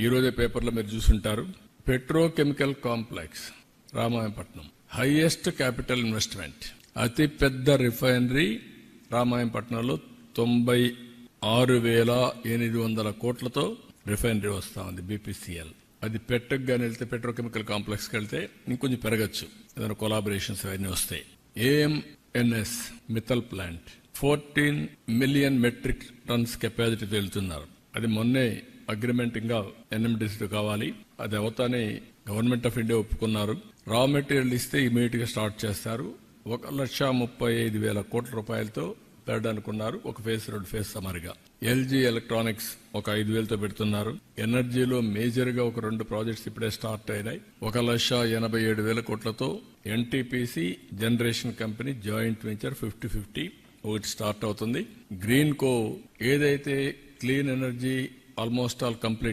ఈ రోజే పేపర్లో మీరు చూసుంటారు. Petrochemical complex Ramayampatnam, highest capital investment, అతి పెద్ద రిఫైనరీ రామాయంపట్నంలో 96,800 కోట్లతో రిఫైనరీ వస్తా ఉంది BPCL. అది పెట్టగానే వెళ్తే పెట్రోకెమికల్ కాంప్లెక్స్కి వెళ్తే ఇంకొంచెం పెరగచ్చు, ఏదైనా కొలాబరేషన్స్ అవన్నీ వస్తాయి. AMNS Mittal plant 14 million metric tons కెపాసిటీతో వెళ్తున్నారు. అది మొన్నే అగ్రిమెంట్ ఇంకా NMDCతో కావాలి, అది అవుతానే గవర్నమెంట్ ఆఫ్ ఇండియా ఒప్పుకున్నారు. రా మెటీరియల్ ఇస్తే ఇమీడియట్ గా స్టార్ట్ చేస్తారు. 1,35,000 కోట్ల రూపాయలతో థర్డ్ అనుకున్నారు. ఒక ఫేజ్ 2 ఫేజ్ సమారిగా. LG ఎలక్ట్రానిక్స్ ఒక 5,000తో పెడుతున్నారు. ఎనర్జీలో మేజర్ గా ఒక 2 ప్రాజెక్ట్స్ ఇప్పుడే స్టార్ట్ అయినాయి. 1,87,000 కోట్లతో NTPC generation company joint venture 50-50 ఒకటి స్టార్ట్ అవుతుంది. గ్రీన్ కో ఏదైతే clean energy almost all complete